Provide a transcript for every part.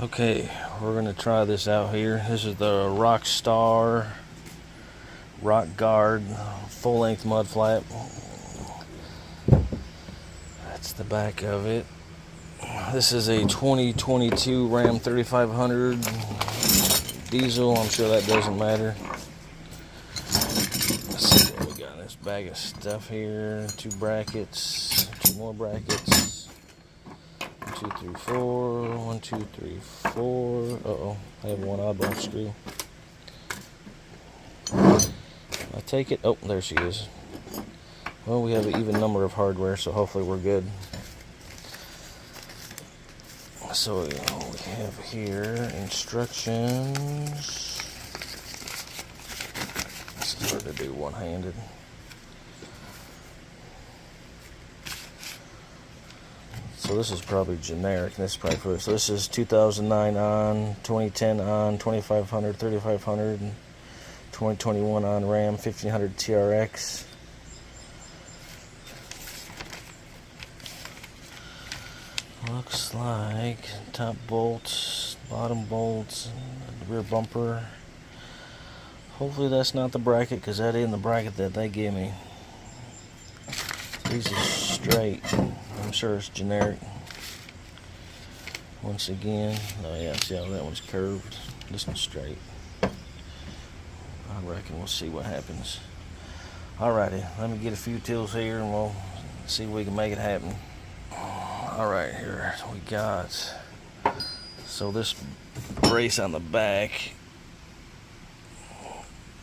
Okay, we're going to try this out here. This is the Rockstar Rock Guard full-length mud flap. That's the back of it. This is a 2022 Ram 3500 diesel. I'm sure that doesn't matter. Let's see what we got in this bag of stuff here. 2 brackets, 2 more brackets. 1, 2, 3, 4. 1, 2, 3, 4. Uh-oh, I have one oddball screw. I take it. Oh, there she is. Well, we have an even number of hardware, so hopefully we're good. So we have here instructions. This is hard to do one-handed. So this is probably generic. This is probably for, so this is 2009 on, 2010 on, 2500, 3500, 2021 on Ram 1500 TRX. Looks like top bolts, bottom bolts, rear bumper. Hopefully that's not the bracket, because that ain't the bracket that they give me. These are straight. I'm sure it's generic. Once again, oh yeah, see how that one's curved. This one's straight. I reckon we'll see what happens. Alrighty, let me get a few tools here and we'll see if we can make it happen. Alright, here we got, so this brace on the back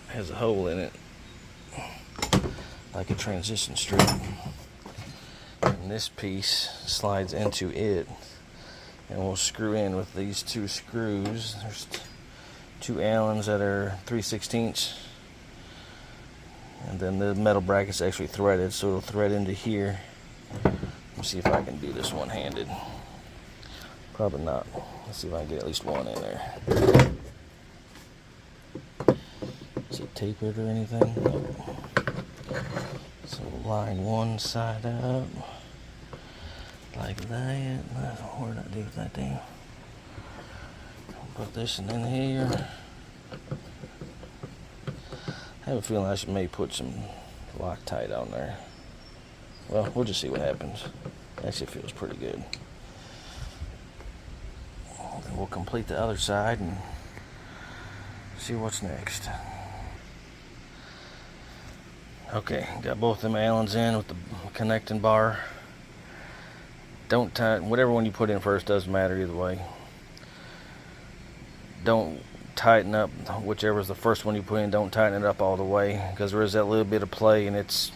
has a hole in it, like a transition strip. And this piece slides into it, and we'll screw in with these 2 screws. There's 2 Allens that are 3/16, and then the metal bracket's actually threaded, so it'll thread into here. Let's see if I can do this one-handed. Probably not. Let's see if I can get at least one in there. Is it tapered or anything? No. So line one side up like that. Where did I do that thing? Put this in here. I have a feeling I should maybe put some Loctite on there. Well, we'll just see what happens. Actually, it feels pretty good. Then we'll complete the other side and see what's next. Okay, got both them Allens in with the connecting bar. Don't tighten, whatever one you put in first doesn't matter either way. Don't tighten up whichever's the first one you put in. Don't tighten it up all the way, because there is that little bit of play, and it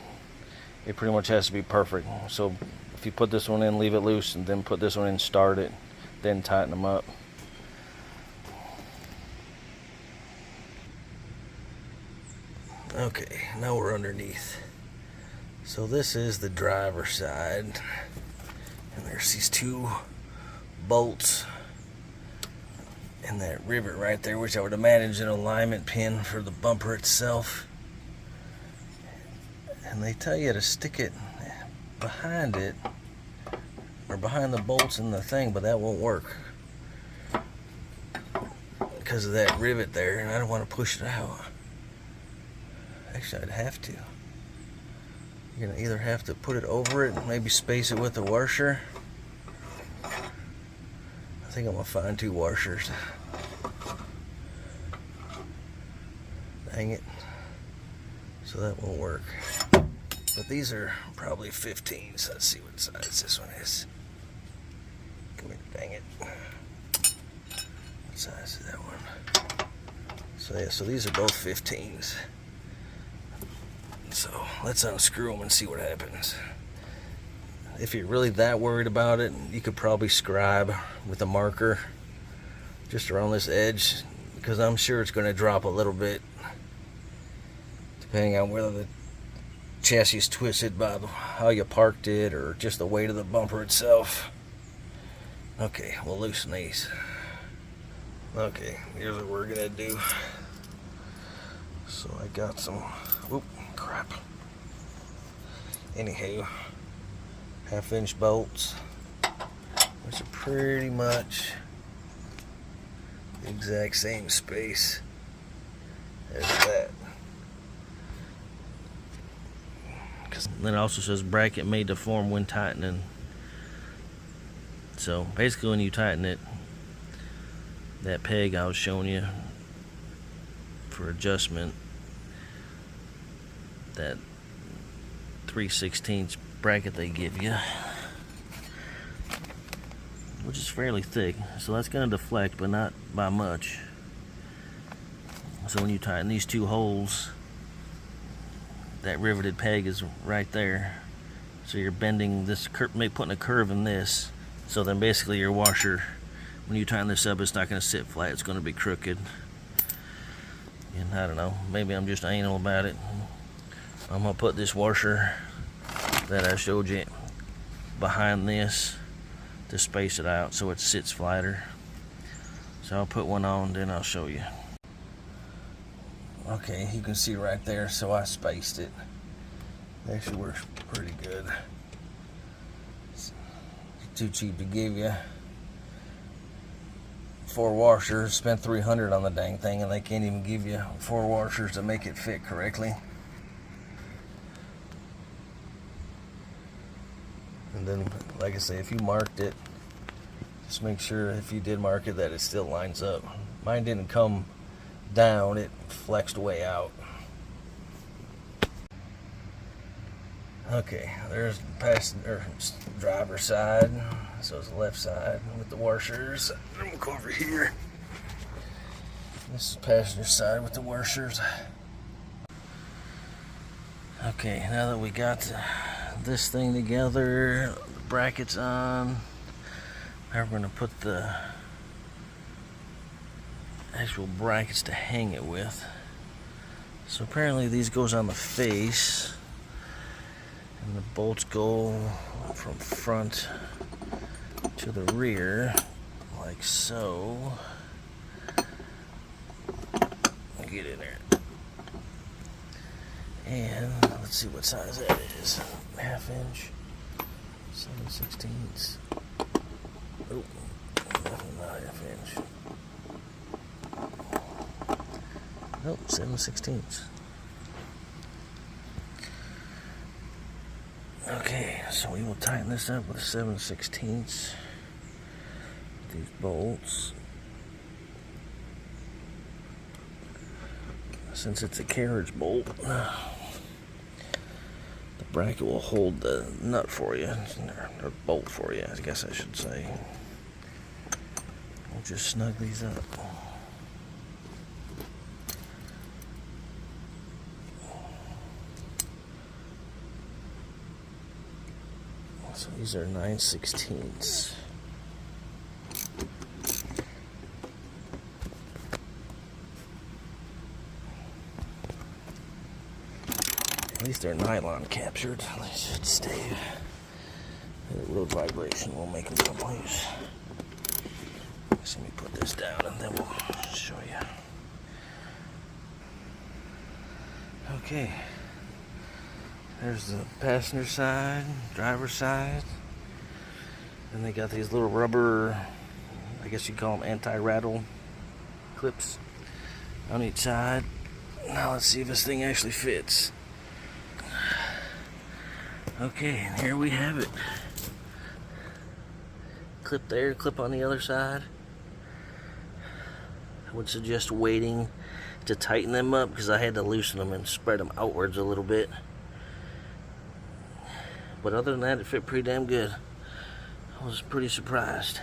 pretty much has to be perfect. So if you put this one in, leave it loose, and then put this one in, start it, then tighten them up. Okay, now we're underneath. So this is the driver's side, and there's these 2 bolts and that rivet right there, which I would imagine is an alignment pin for the bumper itself. And they tell you to stick it behind it, or behind the bolts in the thing, but that won't work because of that rivet there, and I don't want to push it out. Actually, I'd have to. You're gonna either have to put it over it and maybe space it with the washer. I think I'm gonna find 2 washers. Dang it. So that won't work. But these are probably 15s. Let's see what size this one is. Come here, dang it. What size is that one? So yeah, so these are both 15s. So let's unscrew them and see what happens. If you're really that worried about it, you could probably scribe with a marker just around this edge, because I'm sure it's going to drop a little bit depending on whether the chassis is twisted by how you parked it or just the weight of the bumper itself. Okay, we'll loosen these. Okay, here's what we're going to do. So I got some, oop, crap. Anywho, 1/2-inch bolts, which are pretty much exact same space as that. Then it also says bracket may deform when tightening. So basically when you tighten it, that peg I was showing you for adjustment, that 3/16 bracket they give you, which is fairly thick, so that's going to deflect, but not by much. So when you tighten these two holes, that riveted peg is right there, so you're bending this curve, putting a curve in this, so then basically your washer, when you tighten this up, it's not going to sit flat, it's going to be crooked. And I don't know, maybe I'm just anal about it. I'm going to put this washer that I showed you behind this to space it out so it sits flatter. So I'll put one on, then I'll show you. Okay, you can see right there, so I spaced it. It actually works pretty good. It's too cheap to give you 4 washers. Spent $300 on the dang thing, and they can't even give you 4 washers to make it fit correctly. And then, like I say, if you marked it, just make sure if you did mark it that it still lines up. Mine didn't come down, it flexed way out. Okay, there's the passenger driver side, so it's the left side with the washers. I'm gonna go over here. This is passenger side with the washers. Okay, now that we got this thing together, the brackets on, now we're gonna put the actual brackets to hang it with. So apparently these goes on the face, and the bolts go from front to the rear, like so. Get in there. And let's see what size that is. 1/2 inch, 7/16. Oh, definitely not 1/2 inch. Nope, 7/16. Okay, so we will tighten this up with 7/16. These bolts. Since it's a carriage bolt, the bracket will hold the nut for you, or bolt for you, I guess I should say. We'll just snug these up. So these are 9/16. At least they're nylon captured. They should stay. The road vibration will make them come loose. Let me put this down and then we'll show you. Okay. There's the passenger side, driver's side. And they got these little rubber, I guess you'd call them anti-rattle clips on each side. Now let's see if this thing actually fits. Okay, and here we have it. Clip there, clip on the other side. I would suggest waiting to tighten them up because I had to loosen them and spread them outwards a little bit. But other than that, it fit pretty damn good. I was pretty surprised.